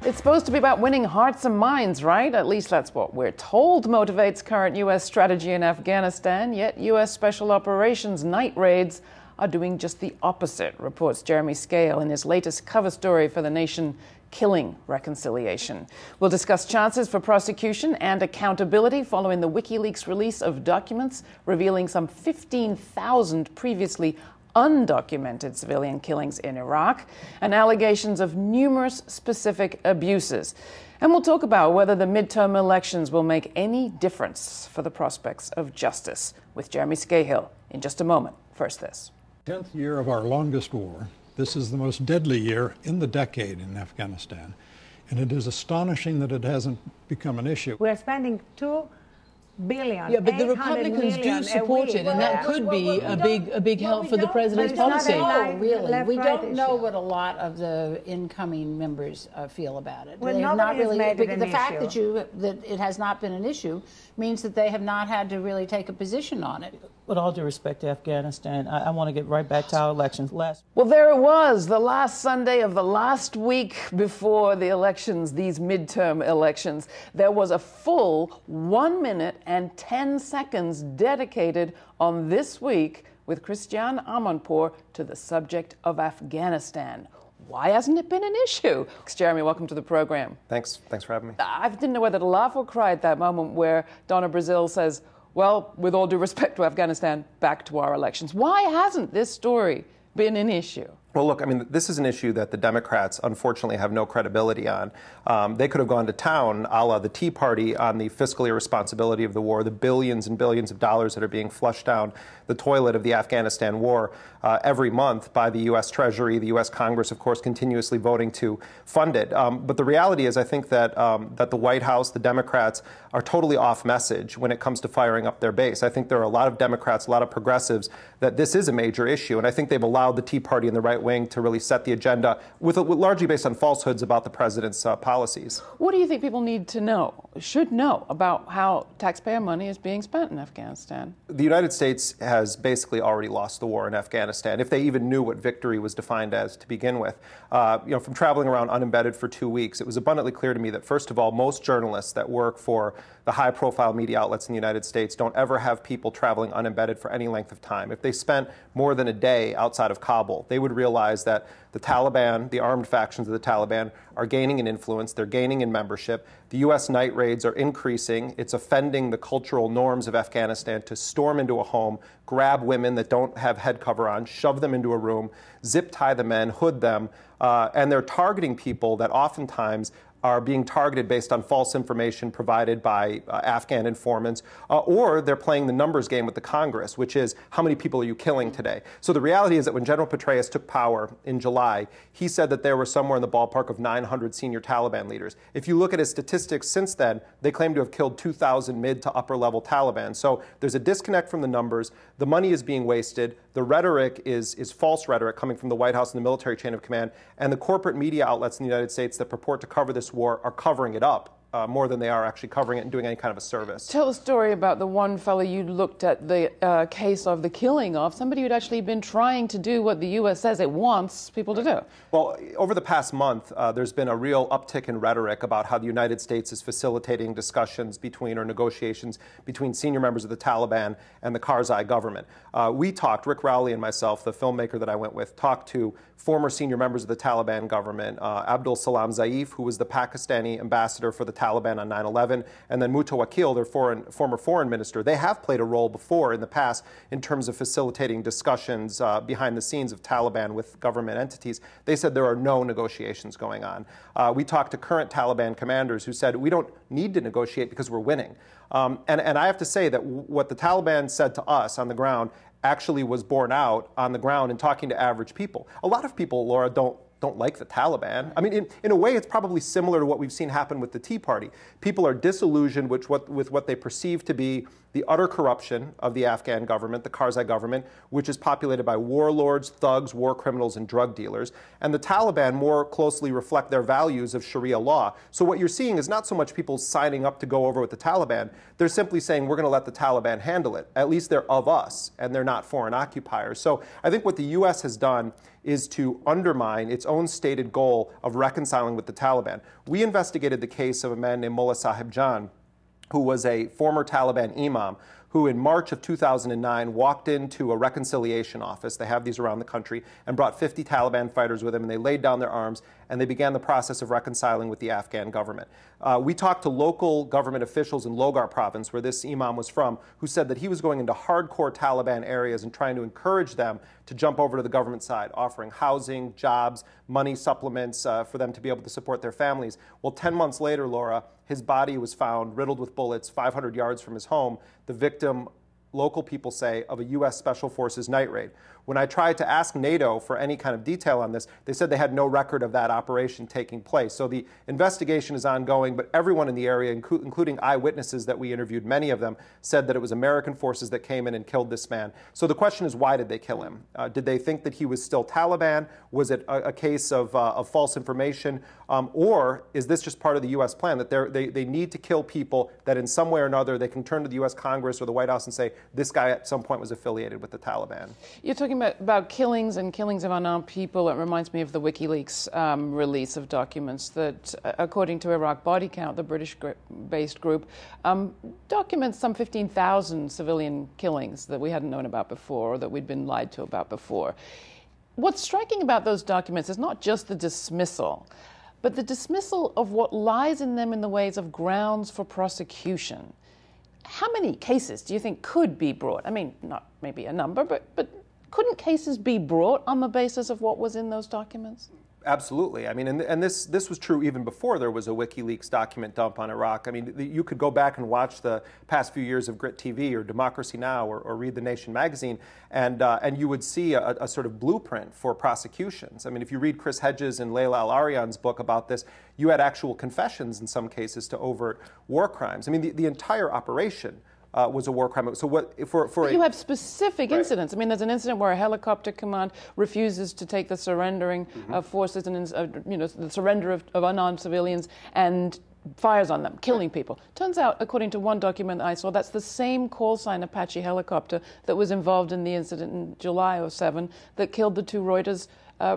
It's supposed to be about winning hearts and minds, right? At least that's what we're told motivates current U.S. strategy in Afghanistan, yet U.S. Special Operations night raids are doing just the opposite, reports Jeremy Scahill in his latest cover story for The Nation, Killing Reconciliation. We'll discuss chances for prosecution and accountability following the Wikileaks release of documents revealing some 15,000 previously undocumented civilian killings in Iraq and allegations of numerous specific abuses. And we'll talk about whether the midterm elections will make any difference for the prospects of justice with Jeremy Scahill in just a moment. First this. 10th year of our longest war. This is the most deadly year in the decade in Afghanistan. And it is astonishing that it hasn't become an issue. We're spending $2 billion. Yeah, but the Republicans do support it, and that could be a big help for the president's policy. No, really. We don't know what a lot of the incoming members feel about it. Well, they have not really. The fact that it has not been an issue means that they have not had to really take a position on it. With all due respect to Afghanistan, I want to get right back to our elections. Well, there it was, the last Sunday of the last week before the elections, these midterm elections. There was a full 1 minute and 10 seconds dedicated on This Week with Christiane Amanpour to the subject of Afghanistan. Why hasn't it been an issue? Jeremy, welcome to the program. Thanks for having me. I didn't know whether to laugh or cry at that moment where Donna Brazile says, well, with all due respect to Afghanistan, back to our elections. Why hasn't this story been an issue? Well, look, I mean, this is an issue that the Democrats, unfortunately, have no credibility on. They could have gone to town, a la the Tea Party, on the fiscal irresponsibility of the war, the billions and billions of dollars that are being flushed down the toilet of the Afghanistan war every month by the U.S. Treasury, the U.S. Congress, of course, continuously voting to fund it. But the reality is, I think that the White House, the Democrats, are totally off message when it comes to firing up their base. I think there are a lot of Democrats, a lot of progressives, that this is a major issue, and I think they've allowed the Tea Party and the right wing to really set the agenda with largely based on falsehoods about the president's policies. What do you think people need to know, should know, about how taxpayer money is being spent in Afghanistan? The United States has basically already lost the war in Afghanistan, if they even knew what victory was defined as to begin with. From traveling around unembedded for 2 weeks, it was abundantly clear to me that, first of all, most journalists that work for the high-profile media outlets in the United States don't ever have people traveling unembedded for any length of time. If they spent more than a day outside of Kabul, they would realize that the Taliban, the armed factions of the Taliban, are gaining in influence. They're gaining in membership. The U.S. night raids are increasing. It's offending the cultural norms of Afghanistan to storm into a home, grab women that don't have head cover on, shove them into a room, zip tie the men, hood them, and they're targeting people that oftentimes are being targeted based on false information provided by Afghan informants, or they're playing the numbers game with the Congress, which is, how many people are you killing today? So the reality is that when General Petraeus took power in July, he said that there were somewhere in the ballpark of 900 senior Taliban leaders. If you look at his statistics since then, they claim to have killed 2,000 mid to upper level Taliban. So there's a disconnect from the numbers. The money is being wasted. The rhetoric is false rhetoric coming from the White House and the military chain of command. And the corporate media outlets in the United States that purport to cover this war are covering it up more than they are actually covering it and doing any kind of a service. Tell a story about the one fellow you looked at the case of the killing of, somebody who'd actually been trying to do what the U.S. says it wants people to do. Well, over the past month, there's been a real uptick in rhetoric about how the United States is facilitating discussions between, or negotiations between, senior members of the Taliban and the Karzai government. Rick Rowley and myself, the filmmaker that I went with, talked to former senior members of the Taliban government, Abdul Salam Zaif, who was the Pakistani ambassador for the Taliban on 9/11, and then Mutawakil, their former foreign minister. They have played a role before in the past in terms of facilitating discussions behind the scenes of Taliban with government entities. They said there are no negotiations going on. We talked to current Taliban commanders who said we don't need to negotiate because we're winning. And I have to say that what the Taliban said to us on the ground actually was borne out on the ground in talking to average people. A lot of people, Laura, don't like the Taliban. I mean, in a way, it's probably similar to what we've seen happen with the Tea Party. People are disillusioned with what they perceive to be the utter corruption of the Afghan government, the Karzai government, which is populated by warlords, thugs, war criminals, and drug dealers. And the Taliban more closely reflect their values of Sharia law. So what you're seeing is not so much people signing up to go over with the Taliban. They're simply saying, we're going to let the Taliban handle it. At least they're of us, and they're not foreign occupiers. So I think what the U.S. has done is to undermine its own stated goal of reconciling with the Taliban. We investigated the case of a man named Mullah Sahib Jan, who was a former Taliban imam, who in March of 2009 walked into a reconciliation office, they have these around the country, and brought 50 Taliban fighters with him, and they laid down their arms, and they began the process of reconciling with the Afghan government. We talked to local government officials in Logar province, where this imam was from, who said that he was going into hardcore Taliban areas and trying to encourage them to jump over to the government side, offering housing, jobs, money supplements for them to be able to support their families. Well, 10 months later, Laura, his body was found riddled with bullets 500 yards from his home, the victim, local people say, of a U.S. Special Forces night raid. When I tried to ask NATO for any kind of detail on this, they said they had no record of that operation taking place. So the investigation is ongoing, but everyone in the area, including eyewitnesses that we interviewed, many of them, said that it was American forces that came in and killed this man. So the question is, why did they kill him? Did they think that he was still Taliban? Was it a case of false information? Or is this just part of the U.S. plan, that they need to kill people that in some way or another they can turn to the U.S. Congress or the White House and say, this guy at some point was affiliated with the Taliban? You're talking about killings and killings of unarmed people. It reminds me of the Wikileaks release of documents that, according to Iraq Body Count, the British-based group, documents some 15,000 civilian killings that we hadn't known about before or that we'd been lied to about before. What's striking about those documents is not just the dismissal, but the dismissal of what lies in them in the ways of grounds for prosecution. How many cases do you think could be brought? I mean, not maybe a number, but couldn't cases be brought on the basis of what was in those documents? Absolutely. I mean, and this was true even before there was a WikiLeaks document dump on Iraq. I mean, you could go back and watch the past few years of GRITtv or Democracy Now! Or read The Nation magazine, and you would see a sort of blueprint for prosecutions. I mean, if you read Chris Hedges and Layla Al-Aryan's book about this, you had actual confessions in some cases to overt war crimes. I mean, the entire operation was a war crime. So what for you have specific incidents. I mean, there's an incident where a helicopter command refuses to take the surrendering forces and the surrender of unarmed civilians and fires on them, killing people. Turns out, according to one document I saw, that's the same call sign Apache helicopter that was involved in the incident in July of '07 that killed the two Reuters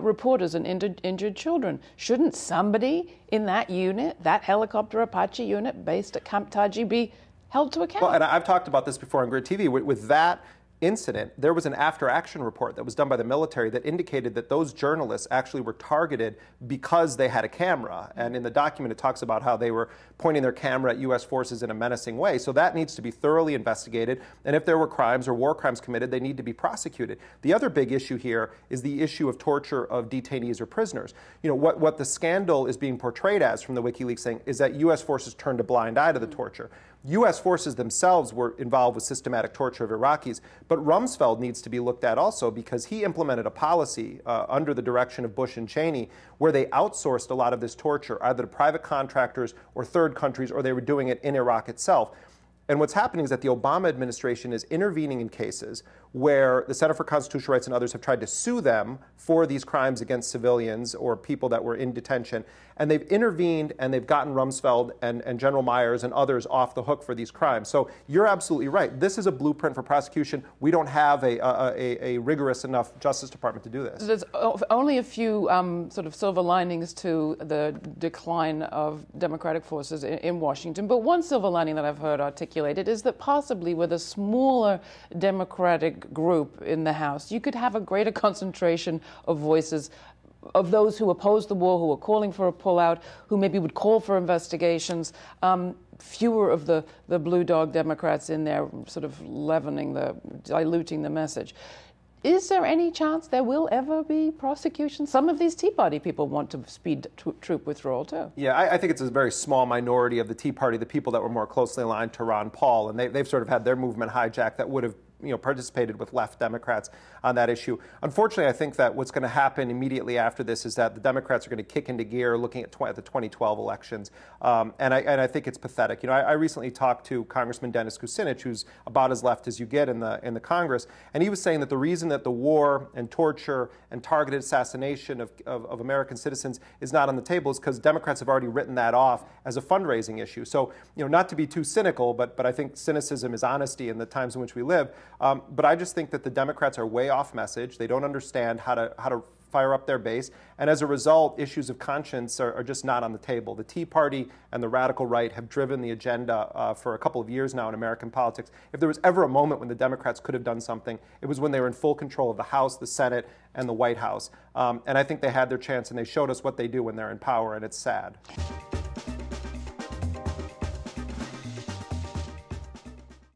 reporters and injured children. Shouldn't somebody in that unit, that helicopter Apache unit based at Camp Taji, be held to account? Well, and I've talked about this before on GRITtv. With that incident, there was an after-action report that was done by the military that indicated that those journalists actually were targeted because they had a camera. And in the document, it talks about how they were pointing their camera at U.S. forces in a menacing way. So that needs to be thoroughly investigated. And if there were crimes or war crimes committed, they need to be prosecuted. The other big issue here is the issue of torture of detainees or prisoners. You know, what the scandal is being portrayed as from the WikiLeaks thing is that U.S. forces turned a blind eye to the torture. U.S. forces themselves were involved with systematic torture of Iraqis, but Rumsfeld needs to be looked at also because he implemented a policy under the direction of Bush and Cheney where they outsourced a lot of this torture either to private contractors or third countries, or they were doing it in Iraq itself. And what's happening is that the Obama administration is intervening in cases where the Center for Constitutional Rights and others have tried to sue them for these crimes against civilians or people that were in detention. And they've intervened and they've gotten Rumsfeld and General Myers and others off the hook for these crimes. So you're absolutely right. This is a blueprint for prosecution. We don't have a rigorous enough Justice Department to do this. There's only a few sort of silver linings to the decline of Democratic forces in Washington. But one silver lining that I've heard articulated is that possibly with a smaller Democratic group in the House, you could have a greater concentration of voices of those who oppose the war, who are calling for a pullout, who maybe would call for investigations, fewer of the blue dog Democrats in there sort of diluting the message. Is there any chance there will ever be prosecution? Some of these Tea Party people want to speed troop withdrawal, too. Yeah, I think it's a very small minority of the Tea Party, the people that were more closely aligned to Ron Paul, and they've sort of had their movement hijacked that would have participated with left Democrats on that issue. Unfortunately, I think that what's going to happen immediately after this is that the Democrats are going to kick into gear looking at the 2012 elections. And I think it's pathetic. I recently talked to Congressman Dennis Kucinich, who's about as left as you get in the Congress, and he was saying that the reason that the war and torture and targeted assassination of American citizens is not on the table is because Democrats have already written that off as a fundraising issue. So, not to be too cynical, but I think cynicism is honesty in the times in which we live. But I just think that the Democrats are way off message. They don't understand how to fire up their base. And as a result, issues of conscience are just not on the table. The Tea Party and the radical right have driven the agenda for a couple of years now in American politics. If there was ever a moment when the Democrats could have done something, it was when they were in full control of the House, the Senate, and the White House. And I think they had their chance, and they showed us what they do when they're in power, and it's sad.